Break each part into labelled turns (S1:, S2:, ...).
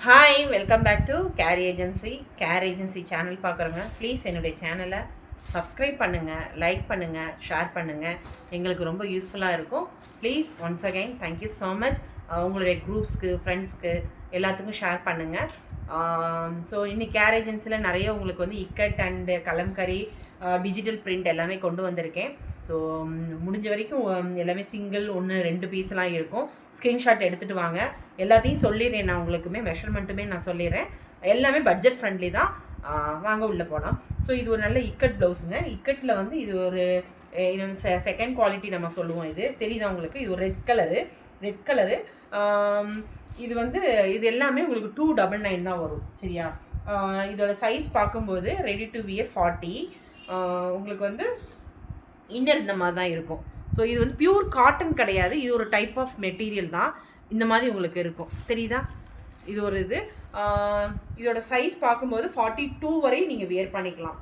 S1: Hi welcome back to care agency channel பார்க்குறோங்க. Please என்னுடைய சேனலை சப்ஸ்கிரைப் பண்ணுங்கள், லைக் பண்ணுங்கள், ஷேர் பண்ணுங்கள். எங்களுக்கு ரொம்ப யூஸ்ஃபுல்லாக இருக்கும். Please once again thank you so much. உங்களுடைய குரூப்ஸ்க்கு, ஃப்ரெண்ட்ஸ்க்கு எல்லாத்துக்கும் ஷேர் பண்ணுங்கள். ஸோ இன்னைக்கு கேர் ஏஜென்சியில் நிறைய உங்களுக்கு வந்து ikat and kalamkari digital print எல்லாமே கொண்டு வந்திருக்கேன். ஸோ முடிஞ்ச வரைக்கும் எல்லாமே சிங்கிள் 1-2 பீஸ்லாம் இருக்கும். ஸ்க்ரீன்ஷாட் எடுத்துகிட்டு வாங்க. எல்லாத்தையும் சொல்லிடுறேன், நான் உங்களுக்குமே மெஷர்மெண்ட்டுமே நான் சொல்லிடுறேன். எல்லாமே பட்ஜெட் ஃப்ரெண்ட்லி தான். வாங்க உள்ளே போகலாம். ஸோ இது ஒரு நல்ல இக்கட் ப்ளவுஸுங்க. இக்கட்டில் வந்து இது ஒரு இது வந்து செகண்ட் குவாலிட்டி நம்ம சொல்லுவோம். இது தெரியுதா உங்களுக்கு? இது ஒரு ரெட் கலரு. இது வந்து இது எல்லாமே உங்களுக்கு 299 தான் வரும். சரியா? இதோட சைஸ் பார்க்கும்போது ரெடி டு வியர் 40. உங்களுக்கு வந்து இன்னர் இந்த மாதிரி தான் இருக்கும். ஸோ இது வந்து பியூர் காட்டன் கிடையாது, இது ஒரு டைப் ஆஃப் மெட்டீரியல் தான். இந்த மாதிரி உங்களுக்கு இருக்கும். தெரியுதா? இது ஒரு இது. இதோட சைஸ் பார்க்கும்போது 42 வரை நீங்கள் வியர் பண்ணிக்கலாம்.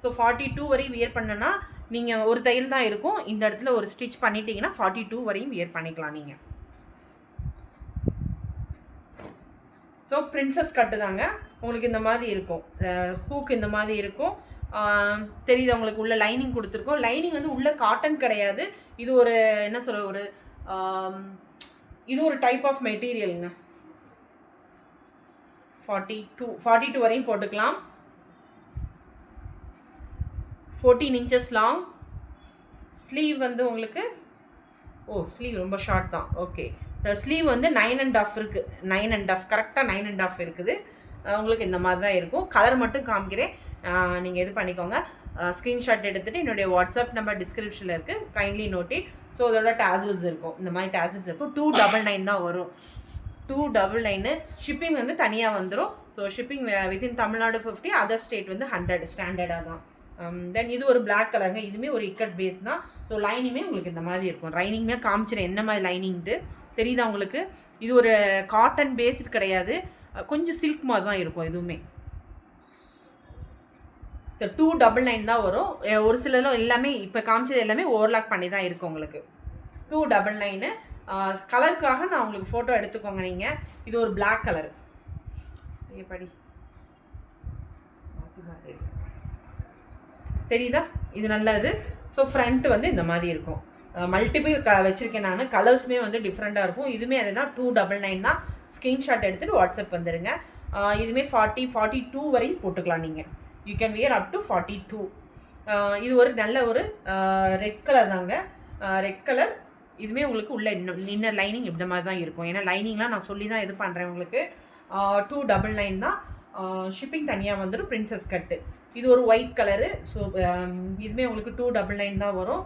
S1: ஸோ 42 வரை வியர் பண்ணனா நீங்கள் ஒரு தையல் தான் இருக்கும். இந்த இடத்துல ஒரு ஸ்டிச் பண்ணிட்டீங்கன்னா 42 வரையும் வியர் பண்ணிக்கலாம் நீங்கள். ஸோ பிரின்சஸ் கட்டு தாங்க. உங்களுக்கு இந்த மாதிரி இருக்கும். ஹூக் இந்த மாதிரி இருக்கும். தெரியுது உங்களுக்கு? உள்ள லைனிங் கொடுத்துருக்கோம். லைனிங் வந்து உள்ள காட்டன் கிடையாது. இது ஒரு என்ன சொல்ல, ஒரு இது ஒரு டைப் ஆஃப் மெட்டீரியலுங்க. 42 வரையும் போட்டுக்கலாம். 14 inches லாங். ஸ்லீவ் வந்து உங்களுக்கு ஸ்லீவ் ரொம்ப ஷார்ட் தான். ஓகே, ஸ்லீவ் வந்து 9.5 இருக்குது. 9.5 கரெக்டாக 9.5 இருக்குது. உங்களுக்கு இந்த மாதிரி தான் இருக்கும். கலர் மட்டும் காமிக்கிறேன், நீங்கள் இது பண்ணிக்கோங்க. ஸ்க்ரீன்ஷாட் எடுத்துகிட்டு என்னுடைய வாட்ஸ்அப் நம்பர் டிஸ்கிரிப்ஷனில் இருக்குது, கைண்ட்லி நோட் இட். ஸோ அதோட டேசல்ஸ் இருக்கும். இந்த மாதிரி டேசல்ஸ் இருக்கும். 299 தான் வரும். 299. ஷிப்பிங் வந்து தனியாக வந்துடும். So shipping within Tamil Nadu 50, other state வந்து 100 ஸ்டாண்டர்டாக தான். தென் இது ஒரு பிளாக் கலருங்க. இதுவுமே ஒரு இக்கட் பேஸ் தான். ஸோ லைனிங்குமே உங்களுக்கு இந்த மாதிரி இருக்கும். லைனிங்குமே காமிச்சிடும் என்ன மாதிரி லைனிங்ட்டு. தெரியுதா உங்களுக்கு? இது ஒரு காட்டன் பேஸ்டு கிடையாது, கொஞ்சம் சில்க் மாதிரி தான் இருக்கும் இதுவுமே. ஸோ 299 தான் வரும். ஒரு சிலரும் எல்லாமே இப்போ காமிச்சது எல்லாமே ஓவர்லாக் பண்ணி தான் இருக்கும் உங்களுக்கு. 299. கலருக்காக நான் உங்களுக்கு ஃபோட்டோ எடுத்துக்கோங்க நீங்கள். இது ஒரு பிளாக் கலர். படி தெரியுதா? இது நல்லது. ஸோ ஃப்ரண்ட் வந்து இந்த மாதிரி இருக்கும். மல்டிபிள் வச்சுருக்கேன் நான். கலர்ஸுமே வந்து டிஃப்ரெண்ட்டாக இருக்கும். இதுவுமே அதே தான். 299 தான். ஸ்க்ரீன்ஷாட் எடுத்துகிட்டு வாட்ஸ்அப் வந்துடுங்க. இதுவுமே 42 வரையும் போட்டுக்கலாம் நீங்கள். You can wear up to 42. இது ஒரு நல்ல ஒரு ரெட் கலர் தாங்க. Red colour. இதுவுமே உங்களுக்கு உள்ள இன்னர் லைனிங் இப்படி மாதிரி தான் இருக்கும். ஏன்னா லைனிங்லாம் நான் சொல்லி தான் இது பண்ணுறேன் உங்களுக்கு. 299 தான். ஷிப்பிங் தனியாக வந்துடும். பிரின்சஸ் கட்டு. இது ஒரு ஒயிட் கலரு. ஸோ இதுவுமே உங்களுக்கு 299 தான் வரும்.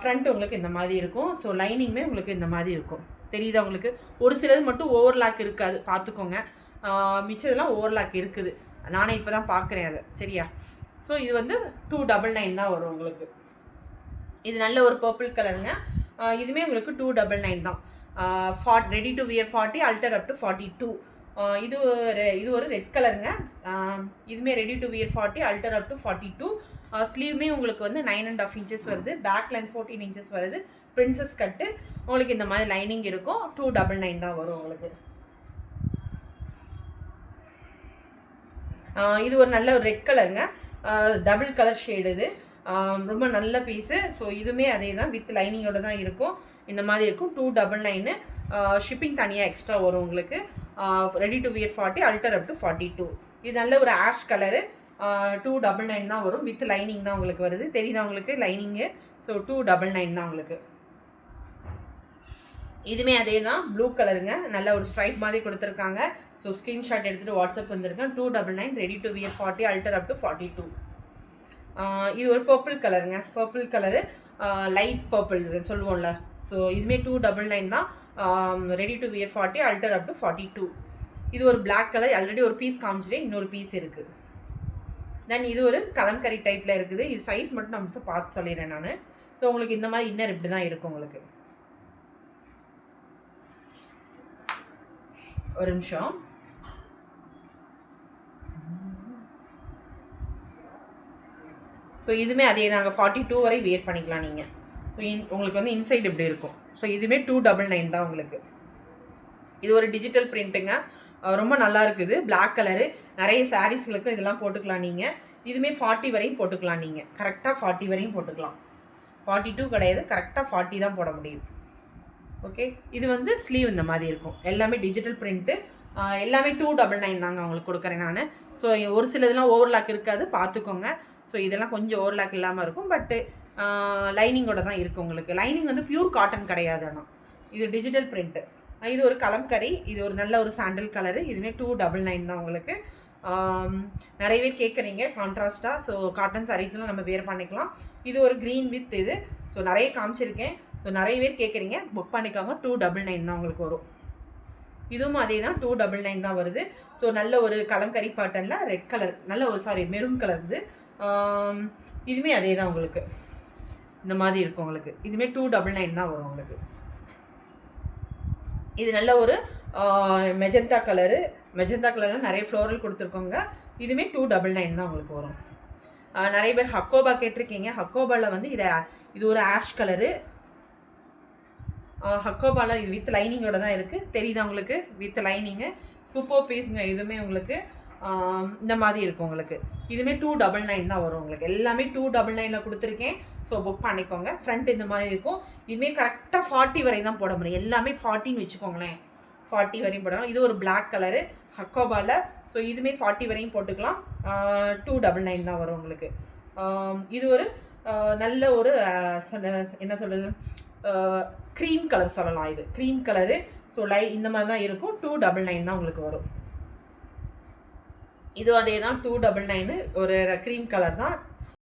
S1: ஃப்ரண்ட் உங்களுக்கு இந்த மாதிரி இருக்கும். ஸோ லைனிங்குமே உங்களுக்கு இந்த மாதிரி இருக்கும். தெரியுதா உங்களுக்கு? ஒரு சிலது மட்டும் ஓவர்லாக் இருக்காது, பார்த்துக்கோங்க. மிச்சதெல்லாம் ஓவர்லாக் இருக்குது. நானே இப்போ தான் பார்க்குறேன் அதை. சரியா? ஸோ இது வந்து 299 தான் வரும் உங்களுக்கு. இது நல்ல ஒரு பர்பிள் கலருங்க. இதுவுமே உங்களுக்கு 299 தான். Ready to wear 40, அல்டர் up to 42. இது ஒரு ரெட் கலருங்க. இதுவுமே ready to wear 40, அல்டர் up to 42. ஸ்லீவுமே உங்களுக்கு வந்து 9.5 inches வருது. பேக் லென்த் 14 inches வருது. பிரின்சஸ் கட்டு. உங்களுக்கு இந்த மாதிரி லைனிங் இருக்கும். 299 தான் வரும் உங்களுக்கு. இது ஒரு நல்ல ஒரு ரெட் கலருங்க. Double colour shade. இது ரொம்ப நல்ல பீஸு. ஸோ இதுவுமே அதே தான், வித் லைனிங்கோட தான் இருக்கும். இந்த மாதிரி இருக்கும். 299. ஷிப்பிங் தனியாக எக்ஸ்ட்ரா வரும் உங்களுக்கு. Ready to wear 40, அல்டர் up to 42. இது நல்ல ஒரு ஆஷ் கலரு. 299 தான் வரும். வித் லைனிங் தான் உங்களுக்கு வருது. தெரியுதா உங்களுக்கு லைனிங்கு? ஸோ 299 தான் உங்களுக்கு. இதுவுமே அதே தான். ப்ளூ கலருங்க. நல்ல ஒரு ஸ்ட்ரைப் மாதிரி கொடுத்துருக்காங்க. ஸோ ஸ்க்ரீன்ஷாட் எடுத்துகிட்டு வாட்ஸ்அப் வந்துருக்கேன். 299, ready to wear 40, அல்டர் up to 42. இது ஒரு பர்பிள் கலருங்க. பர்பிள் கலரு, லைட் பர்பிள் சொல்லுவோம்ல. ஸோ இதுவுமே 299 தான். Ready to wear 40, அல்டர் up to 42. இது ஒரு பிளாக் கலர். ஆல்ரெடி ஒரு பீஸ் காமிச்சிட்டேன், இன்னொரு பீஸ் இருக்குது. தென் இது ஒரு கலம்கரி டைப்பில் இருக்குது. இது சைஸ் மட்டும் நான் பார்த்து சொல்லிடுறேன் நான். ஸோ உங்களுக்கு இந்த மாதிரி இன்னர் இப்படி தான் இருக்கும் உங்களுக்கு. ஒரு நிமிஷம். ஸோ இதுவுமே அதே தாங்க. 42 வரை வியர் பண்ணிக்கலாம் நீங்கள். ஸோ உங்களுக்கு வந்து இன்சைட் இப்படி இருக்கும். ஸோ இதுவுமே 299 தான் உங்களுக்கு. இது ஒரு டிஜிட்டல் பிரிண்ட்டுங்க. ரொம்ப நல்லா இருக்குது. Black colour. நிறைய சாரீஸ்களுக்கும் இதெல்லாம் போட்டுக்கலாம் நீங்கள். இதுவுமே 40 வரையும் போட்டுக்கலாம் நீங்கள். கரெக்டாக 40 வரையும் போட்டுக்கலாம். 42 கிடையாது, கரெக்டாக 40 தான் போட முடியும். ஓகே, இது வந்து ஸ்லீவ் இந்த மாதிரி இருக்கும். எல்லாமே டிஜிட்டல் பிரிண்ட்டு. எல்லாமே 299 தாங்க உங்களுக்கு கொடுக்குறேன் நான். ஸோ ஒரு சில இதெல்லாம் ஓவர்லாக் இருக்காது, பார்த்துக்கோங்க. ஸோ இதெல்லாம் கொஞ்சம் ஓவர்லாக் இல்லாமல் இருக்கும். பட்டு லைனிங்கோட தான் இருக்குது உங்களுக்கு. லைனிங் வந்து பியூர் காட்டன் கிடையாது. ஆனால் இது டிஜிட்டல் பிரிண்ட்டு. இது ஒரு கலம்கரி. இது ஒரு நல்ல ஒரு சாண்டல் கலரு. இதுவுமே 299 தான் உங்களுக்கு. நிறைய பேர் கேட்குறீங்க கான்ட்ராஸ்ட்டாக. ஸோ காட்டன் சாரீஸ்லாம் நம்ம வேர் பண்ணிக்கலாம். இது ஒரு க்ரீன் வித் இது. ஸோ நிறைய காமிச்சிருக்கேன். ஸோ நிறைய பேர் கேட்குறீங்க, புக் பண்ணிக்கோங்க. 299 தான் உங்களுக்கு வரும். இதுவும் அதே தான், 299 தான் வருது. ஸோ நல்ல ஒரு கலம்கரி பேட்டர்னில் ரெட் கலர், நல்ல ஒரு மெரூன் கலர் இது. இதுவுமே அதே தான் உங்களுக்கு. இந்த மாதிரி இருக்கும் உங்களுக்கு. இதுவுமே 299 தான் வரும் உங்களுக்கு. இது நல்ல ஒரு மெஜந்தா கலரு. மெஜந்தா கலரில் நிறைய ஃப்ளோரல் கொடுத்துருக்கோங்க. இதுவுமே 299 தான் உங்களுக்கு வரும். நிறைய பேர் ஹக்கோபா கேட்டிருக்கீங்க. ஹக்கோபாவில் வந்து இது ஒரு ஆஷ் கலரு. ஹக்கோபாவில் இது வித் லைனிங்கோட தான் இருக்குது. தெரியுதா உங்களுக்கு? With lining. சூப்பர் பீஸுங்க. இதுவுமே உங்களுக்கு இந்த மாதிரி இருக்கும் உங்களுக்கு. இதுவுமே 299 தான் வரும் உங்களுக்கு. எல்லாமே 299 கொடுத்துருக்கேன். ஸோ புக் பண்ணிக்கோங்க. ஃப்ரண்ட் இந்த மாதிரி இருக்கும். இதுவுமே கரெக்டாக 40 வரை தான் போட முடியும். எல்லாமே 40ன்னு வச்சுக்கோங்களேன். 40 வரையும் போடலாம். இது ஒரு பிளாக் கலரு ஹக்கோபாவில். ஸோ இதுவுமே 40 வரையும் போட்டுக்கலாம். 299 தான் வரும் உங்களுக்கு. இது ஒரு நல்ல ஒரு என்ன சொல்கிறது, க்ரீம் கலர் சொல்லலாம். இது க்ரீம் கலரு. ஸோ இந்த மாதிரி தான் இருக்கும். 299 தான் உங்களுக்கு வரும். இது அதே தான், 299. ஒரு க்ரீம் கலர் தான்.